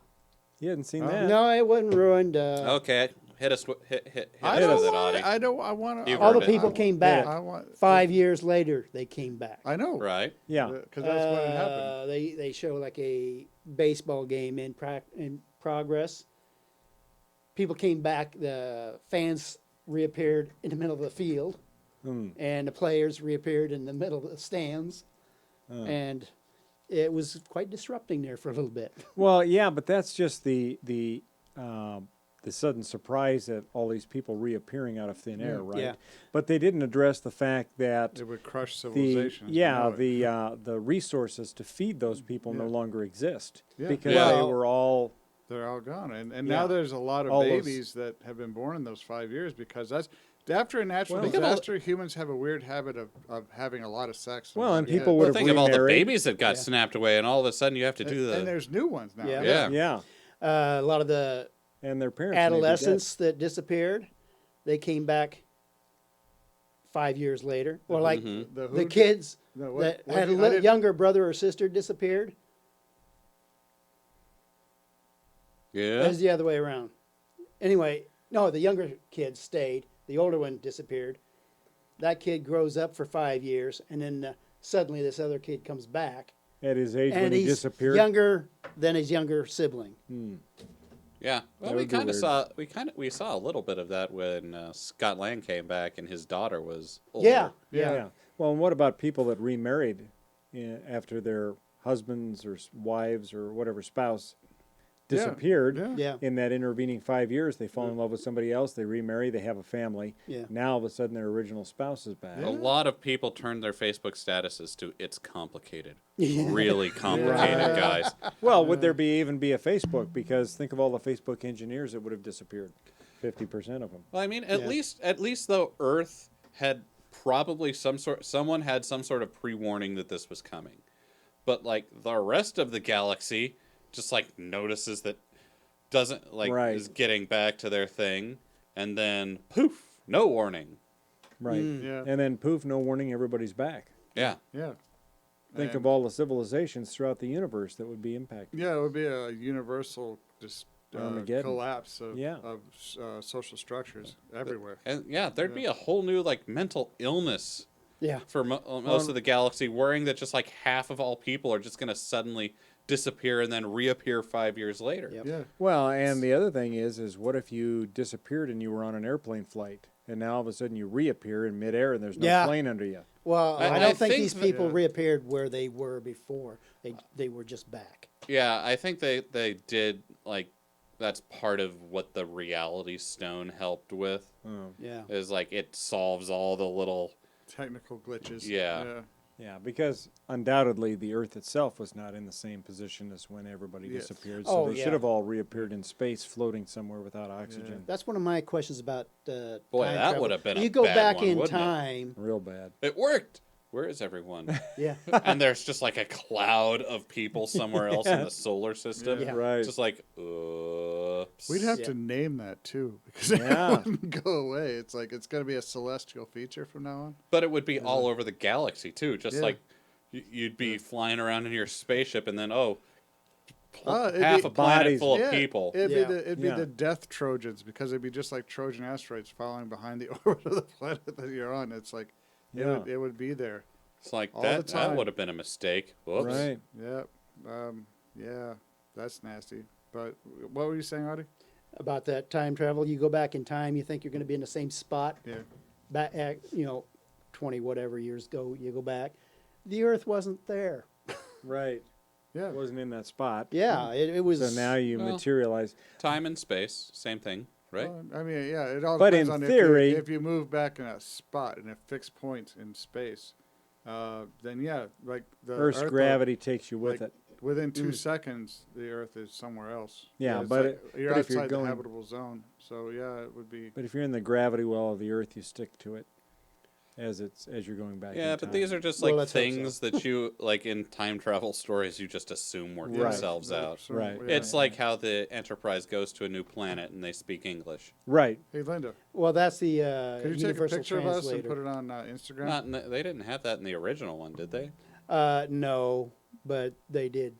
You hadn't seen Oh. that. No, it wasn't ruined. Okay, hit us. Hit I us don't with it, want. Audie. I want to. You've All the heard it. people came back. I want 5 years later, they came back. I know. Right. Yeah. Because that's when it happened. They show like a baseball game in progress. People came back. The fans reappeared in the middle of the field, and the players reappeared in the middle of the stands, and it was quite disrupting there for a little bit. Well, yeah, but that's just the sudden surprise that all these people reappearing out of thin air, right? Yeah. But they didn't address the fact that It would crush the civilization. as we know it. the resources to feed those people no Yeah. longer exist Yeah. because Yeah. they Well- were all They're all gone, and Yeah. now there's a lot of All those- babies that have been born in those 5 years because that's after a natural Well, think of all- disaster. Humans have a weird habit of having a lot of sex. Well, and Yeah. people Well, would have think of all the remarried. babies that got Yeah. snapped away, and all of a sudden you have to do and the. there's new ones now. Yeah. Yeah. Yeah, A lot of the and their parents may be dead. adolescents that disappeared, they came back 5 years later. Or like Mhm. The, the kids No, what- that what had a did- I didn't- younger brother or sister disappeared. It Yeah. was the other way around. Anyway, No, the younger kid stayed. The older one disappeared. That kid grows up for 5 years, and then suddenly this other kid comes back, At his age when and he he's disappeared. younger than his younger sibling. Yeah, well, That we would be kind of weird. we saw a little bit of that when Scott Lang came back and his daughter was older. Yeah. Yeah. Well, and what about people that remarried after their husbands or wives or whatever spouse disappeared? Yeah. Yeah. In that intervening 5 years, they fall in love with somebody else, they remarry, they have a family. Yeah. Now, all of a sudden, their original spouse is back. A lot of people turned their Facebook statuses to "It's complicated," Yeah. really complicated, guys. Well, would there even be a Facebook? Because think of all the Facebook engineers that would have disappeared. 50% of them. Well, I mean, at Yeah. least though, Earth had probably someone had some sort of pre-warning that this was coming, but like the rest of the galaxy just like notices that doesn't like Right. is getting back to their thing, and then poof, no warning. Right. Yeah. And then poof, no warning, everybody's back. Yeah. Yeah. Think And- of all the civilizations throughout the universe that would be impacted. Yeah, it would be a universal Armageddon. collapse of, Yeah. social structures everywhere. And yeah, there'd be a whole new like mental illness Yeah. for most of the galaxy, worrying that just like half of all people are just going to suddenly disappear and then reappear 5 years later. Yep. Yeah. Well, and the other thing is what if you disappeared and you were on an airplane flight, and now all of a sudden you reappear in midair and there's no Yeah. plane under you? Well, I I don't think think these that- people Yeah. reappeared where they were before. They were just back. Yeah, I think they did like that's part of what the reality stone helped with. Oh. Yeah. Is like it solves all the little Technical glitches. Yeah. Yeah, because undoubtedly the Earth itself was not in the same position as when everybody Yes. disappeared. So Oh, they yeah. should have all reappeared in space, floating somewhere without oxygen. That's one of my questions about Boy, time that travel. would have been a You go bad back one, in wouldn't it? time. Real bad. It worked. Where is everyone? Yeah. And there's just like a cloud of people somewhere else in the solar system. Yeah. Right. Just like, oops. We'd have Yeah. to name that too because Yeah. it wouldn't go away. It's like it's going to be a celestial feature from now on. But it would be all over the galaxy too. Just Yeah. like you'd be flying around in your spaceship, and then It'd half be- a planet Bodies. full of Yeah, people. It'd Yeah. be it'd be Yeah. the death Trojans because it'd be just like Trojan asteroids following behind the orbit of the planet that you're on. It's like Yeah. it would be there. It's like all the that time. would have been a mistake. Whoops. Right. Yep. Yeah, that's nasty. But what were you saying, Audie? About that time travel, you go back in time. You think you're going to be in the same spot. Yeah. Back at 20 whatever years ago. You go back. The Earth wasn't there. Right. Yeah. It wasn't in that spot. Yeah. It was. So now you Well, materialize. Time and space, same thing, right? Well, I mean, yeah, it all But depends in on theory- if you move back in a spot in a fixed point in space, then yeah, like the Earth's Earth, gravity takes you with like, it. within 2 seconds, the Earth is somewhere else. Yeah, it's but like you're but if outside you're the going- habitable zone. So yeah, it would be. But if you're in the gravity well of the Earth, you stick to it as you're going back. Yeah, in but time. these are just Well, like let's hope things that you like in time travel stories. You just assume work Right. themselves out. So, Right. yeah. It's like how the Enterprise goes to a new planet and they speak English. Right. Hey, Linda, Well, that's the could you take a universal picture of us and translator. put it on Instagram? Not in they didn't have that in the original one, did they? No, but they did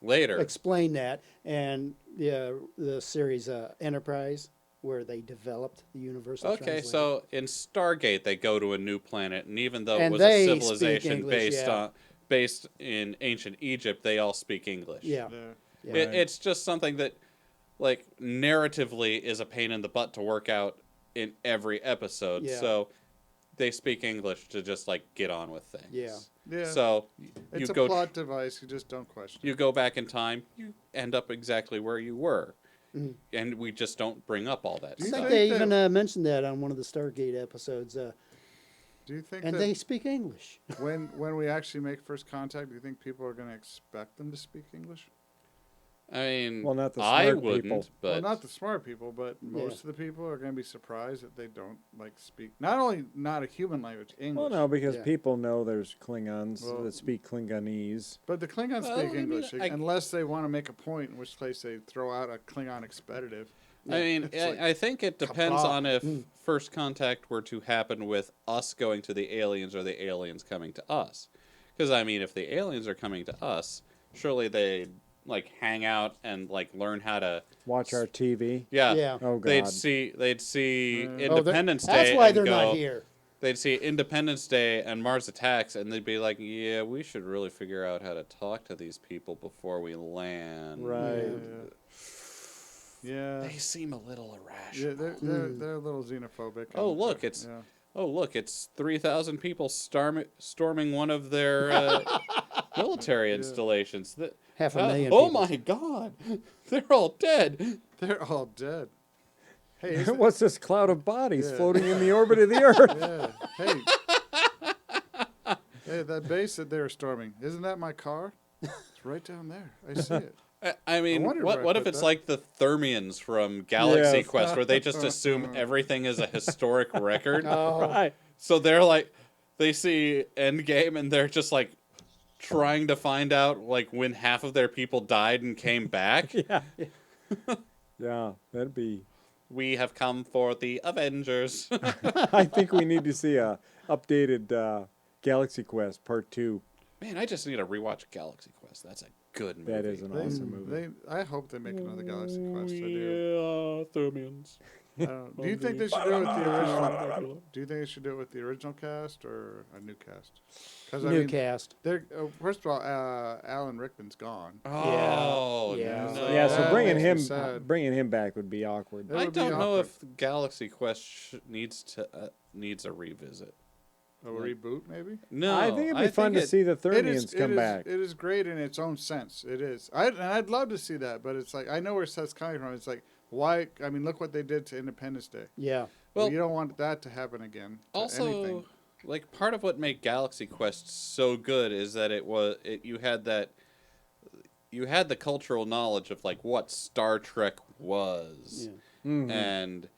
Later. explain that, and the series Enterprise, where they developed the universal. Okay, translator. so in Stargate they go to a new planet, and even though it And was they a speak civilization English, yeah. based in ancient Egypt, they all speak English. yeah, Yeah. yeah. Right. It's just something that, like, narratively is a pain in the butt to work out in every episode. Yeah. So they speak English to just like get on with things. Yeah. Yeah. So It's you a go plot device. You just don't question. you go back in time, you end up exactly where you were, Mhm. and we just don't bring up all that Do I you stuff. think think they that- even mentioned that on one of the Stargate episodes, Do you think and that they speak English. when we actually make first contact, do you think people are going to expect them to speak English? I mean, Well, not the I smart wouldn't, people. but Well, not the smart people, but Yeah. most of the people are going to be surprised that they don't speak. Not only not a human language, English. Well, no, because Yeah. people know there's Klingons Well- that speak Klingonese. But the Klingons Well, speak I mean, English I- unless they want to make a point, in which case they throw out a Klingon expletive. I mean, It's like, I think it depends kapla. on if first contact were to happen with us going to the aliens or the aliens coming to us. Because, I mean, if the aliens are coming to us, surely they like hang out and like learn how to Watch our TV. yeah. Yeah. Oh They'd God. see Oh, Independence Day. That's why and they're go, not here. They'd see Independence Day and Mars Attacks, and they'd be like, "Yeah, we should really figure out how to talk to these people before we land." Right. Yeah. They seem a little Yeah, irrational. they're a little xenophobic. Oh, and, look, it's yeah. oh look, it's 3,000 people storming one of their military installations. Half a million Oh people. my God, they're all dead. They're all dead. Hey, is it- What's this cloud of bodies Yeah. floating in the orbit of the Earth? yeah. Hey. Hey, that base that they were storming, isn't that my car? It's right down there. I see it. I mean, wondered where I what if put it's that. like the Thermians from Galaxy Yes. Quest, where they just assume everything is a historic record? Oh, Right. So they're like, they see Endgame and they're just like trying to find out like when half of their people died and came back. Yeah. Yeah, that'd be. We have come for the Avengers. I think we need to see a updated Galaxy Quest Part 2. Man, I just need to rewatch Galaxy Quest. That's a good movie. That is an awesome movie. I hope they make another Galaxy Quest. I do. Yeah, Thermians. Do you think they should do it with the original? Do you think they should do it with the original cast or a new cast? Because new cast. they're first of all, Alan Rickman's gone. Oh, Yeah. no. Yeah, so That bringing makes me him sad. back would be awkward. That I would be don't know awkward. if Galaxy Quest needs a revisit. A reboot, maybe. No, I think it'd be fun to see the Thermians come back. It is great in its own sense. It is. I'd love to see that, but it's like I know where Seth's coming from. It's like why? I mean, look what they did to Independence Day. Yeah. Well, You don't want that to happen again. To also, anything. like part of what made Galaxy Quest so good is that you had the cultural knowledge of like what Star Trek was, Yeah. Mhm. and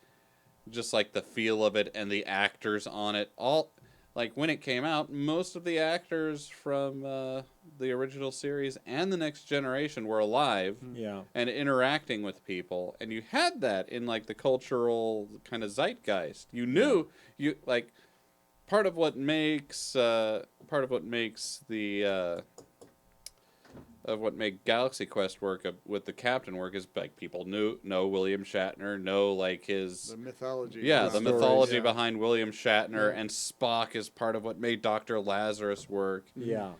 just like the feel of it and the actors on it. All like when it came out, most of the actors from the original series and the Next Generation were alive Yeah. and interacting with people, and you had that in like the cultural kind of zeitgeist. You knew you like part of what makes what made Galaxy Quest work with the captain work is like people know William Shatner, know like his The mythology. the stories, mythology yeah. behind William Shatner, Yeah. and Spock is part of what made Dr. Lazarus work. Yeah.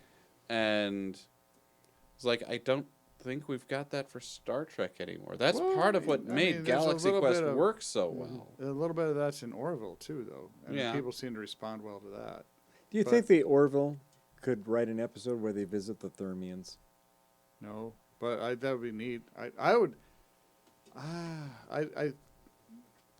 And it's like I don't think we've got that for Star Trek anymore. That's Well, part of what I made mean, there's a Galaxy little Quest bit of- work so well. A little bit of that's in Orville too, though, and Yeah. people seem to respond well to that. Do you But- think the Orville could write an episode where they visit the Thermians? No, but that would be neat. I would.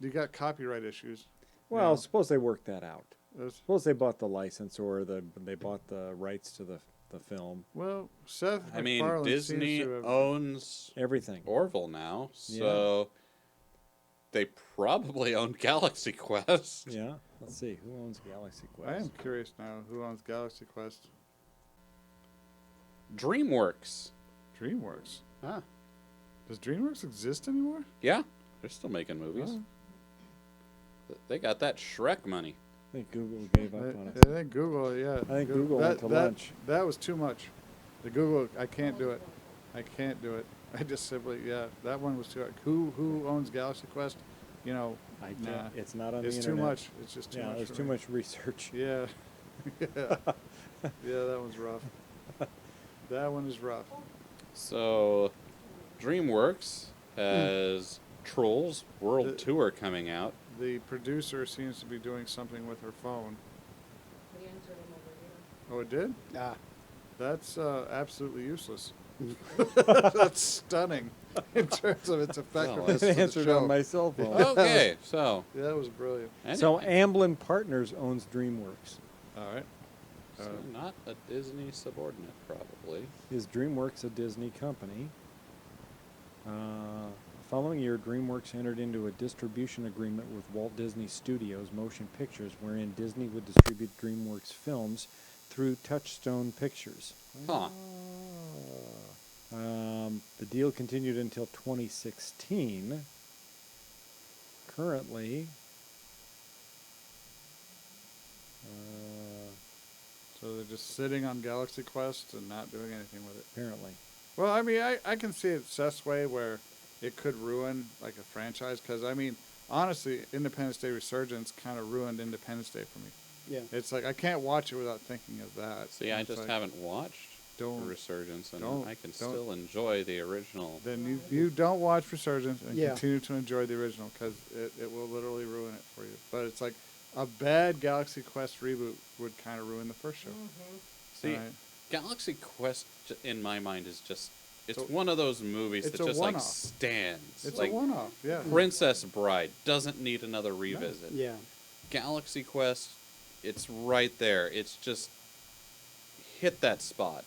You got copyright issues. Well, Yeah. suppose they worked that out. There's- Suppose they bought the license or they bought the rights to the film. Well, Seth I mean, MacFarlane Disney seems to have, owns Everything. Orville now, so they probably own Galaxy Quest. Yeah. Let's see. Who owns Galaxy Quest? I am curious now who owns Galaxy Quest. DreamWorks. DreamWorks. Ah. Does DreamWorks exist anymore? Yeah, they're still making movies. Oh. They got that Shrek money. I think Google gave up I on it. think Google. Yeah. I think Google went to lunch. That was too much. The Google. I can't do it. I can't do it. I just simply. Yeah. That one was too. Who owns Galaxy Quest? You know. I can't. Nah. It's not on It's the too internet. much. It's just too Yeah, much. there's for too me. much research. Yeah. Yeah. Yeah, that one's rough. That one is rough. So, DreamWorks has Trolls World The- Tour coming out. The producer seems to be doing something with her phone. We answered him over here. Oh, it did? Ah. That's absolutely useless. That's stunning in terms of its effectiveness. I for the answered show. on my cell phone. Okay, so That was brilliant. So anyway, Amblin Partners owns DreamWorks. All right. so not a Disney subordinate, probably. Is DreamWorks a Disney company? Following year, DreamWorks entered into a distribution agreement with Walt Disney Studios Motion Pictures, wherein Disney would distribute DreamWorks films through Touchstone Pictures. Huh. The deal continued until 2016. Currently, So they're just sitting on Galaxy Quest and not doing anything with it. apparently. Well, I mean, I can see it Seth's way where it could ruin like a franchise because I mean, honestly, Independence Day Resurgence kind of ruined Independence Day for me. Yeah. It's like I can't watch it without thinking of that. See, I It's just like, haven't watched don't- Resurgence, and don't- I can don't. still enjoy the original. Then you don't watch Resurgence and Yeah. continue to enjoy the original because it will literally ruin it for you. But it's like a bad Galaxy Quest reboot would kind of ruin the first show. See, Right. Galaxy Quest, in my mind, is just. It's So- one of those movies it's that a just like one-off. stands. It's like a one-off, yeah. Princess Bride doesn't need another revisit. Yeah. Galaxy Quest, it's right there. It's just hit that spot.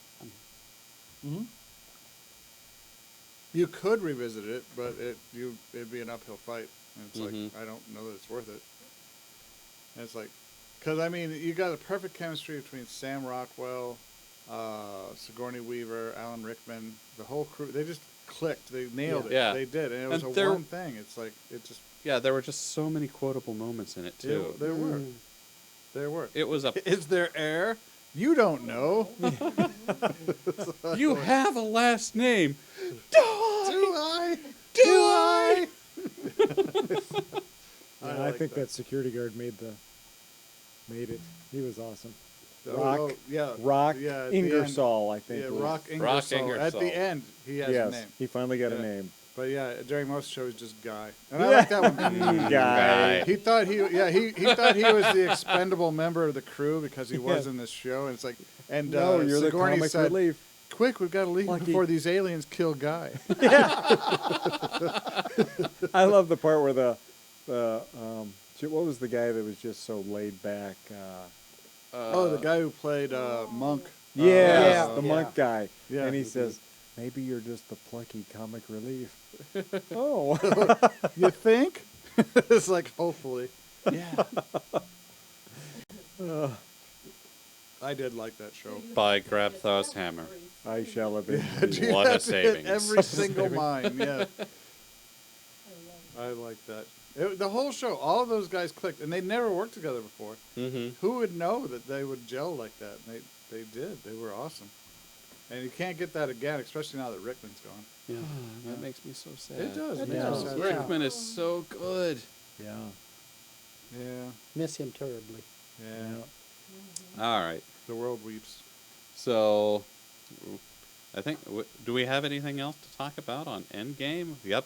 You could revisit it, but it'd be an uphill fight. And it's Mhm. like I don't know that it's worth it. And it's like, because I mean, you got a perfect chemistry between Sam Rockwell, Sigourney Weaver, Alan Rickman, the whole crew. They just clicked. They nailed it. Yeah. They did, and it was And a there- one thing. It's like it just Yeah, there were just so many quotable moments in it too. there were. Mm. There were. It was a. Is there air? You don't know. You have a last name. Do I? Do I? Yeah, I like think that security guard made it. He was awesome. Oh, Rock- oh, yeah. Rock Yeah, at the end. Ingersoll, I think. Yeah, was- Rock Ingersoll. Rock At Ingersoll. the end, he has a Yes, name. he finally got Yeah. a name. But yeah, during most shows, just Guy. And I like that one. Guy. He thought he thought he was the expendable member of the crew because he was in this show, and it's like, and No, you're the Sigourney comic said, relief. "Quick, we've got to leave Lucky. before these aliens kill Guy." I love the part where what was the guy that was just so laid back? Oh, the guy who played Monk. Yes, Yeah. the monk guy. Yeah. And he says, maybe you're just the plucky comic relief. Oh. You think? It's like, hopefully. Yeah. I did like that show. By Grabthaw's hammer. I shall avenge You What a have to hit savings. Every single mine, yeah. I like that. The whole show, all of those guys clicked, and they never worked together before. Mm-hmm. Who would know that they would gel like that? And they did. They were awesome. And you can't get that again, especially now that Rickman's gone. Yeah. That makes me so sad. It does. It make me does, sad. yeah. Rickman is so good. Yeah. Yeah. Miss him terribly. Yeah. All right. The world weeps. So, I think, do we have anything else to talk about on Endgame? The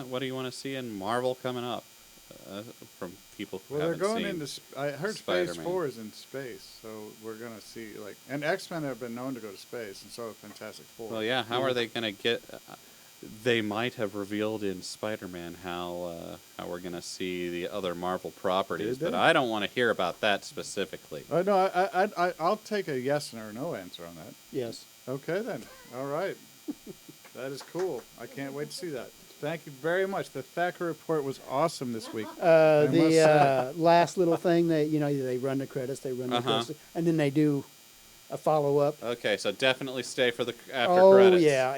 what do you want to see in Marvel coming up? From people who Well, they're haven't going seen. into. I heard Phase Spider-Man. 4 is in space, so we're gonna see like. And X-Men have been known to go to space, and so have Fantastic Four. Well, yeah. How are they going to get? They might have revealed in Spider-Man how we're going to see the other Marvel properties, Did they? but I don't want to hear about that specifically. No, I'll take a yes or no answer on that. Yes. Okay then. All right. That is cool. I can't wait to see that. Thank you very much. The Thacker report was awesome this week. must The say. last little thing that they run the credits, and then they do a follow up. Okay, so definitely stay for the after Oh credits. yeah,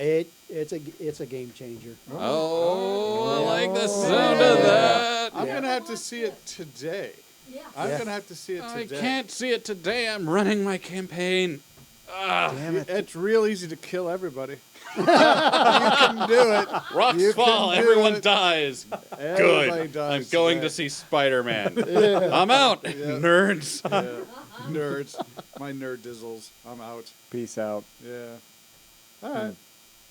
it's a game changer. Oh, I like the sound of that. I'm gonna have to see it today. Yeah. I'm Yeah. gonna have to see it I today. can't see it today. I'm running my campaign. Damn it. It's real easy to kill everybody. You can do it. Rocks You fall. can do Everyone it. dies. Everybody Good. dies I'm going today. to see Spider-Man. I'm out, nerds. Yeah. Nerds. My nerd dizzles. I'm out. Peace out. Yeah. All right.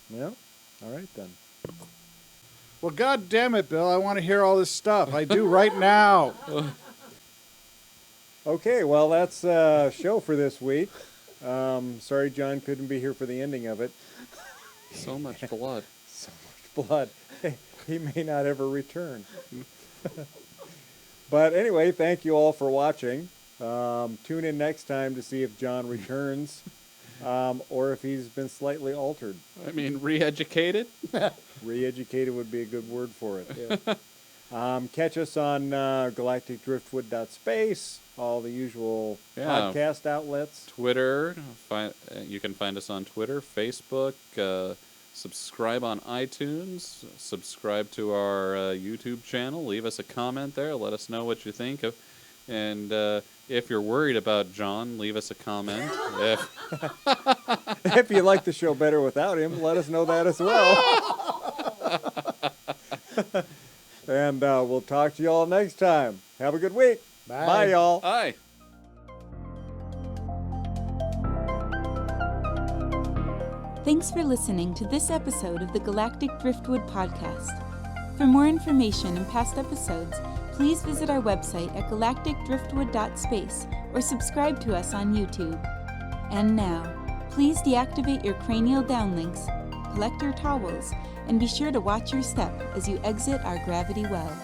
Yeah. All right then. Well, God damn it, Bill. I want to hear all this stuff. I do right now. Okay, well, that's show for this week. Sorry John couldn't be here for the ending of it. So much blood. So much blood. He may not ever return. But anyway, thank you all for watching. Tune in next time to see if John returns or if he's been slightly altered. I mean, re-educated? Re-educated would be a good word for it. Catch us on galacticdriftwood.space, all the usual Yeah. podcast outlets. Twitter. You can find us on Twitter, Facebook. Subscribe on iTunes. Subscribe to our YouTube channel. Leave us a comment there. Let us know what you think of. And if you're worried about John, leave us a comment. If you like the show better without him, let us know that as well. And we'll talk to you all next time. Have a good week. Bye. Bye, y'all. Hi. Thanks for listening to this episode of the Galactic Driftwood podcast. For more information and past episodes, please visit our website at galacticdriftwood.space or subscribe to us on YouTube. And now, please deactivate your cranial downlinks, collect your towels, and be sure to watch your step as you exit our gravity well.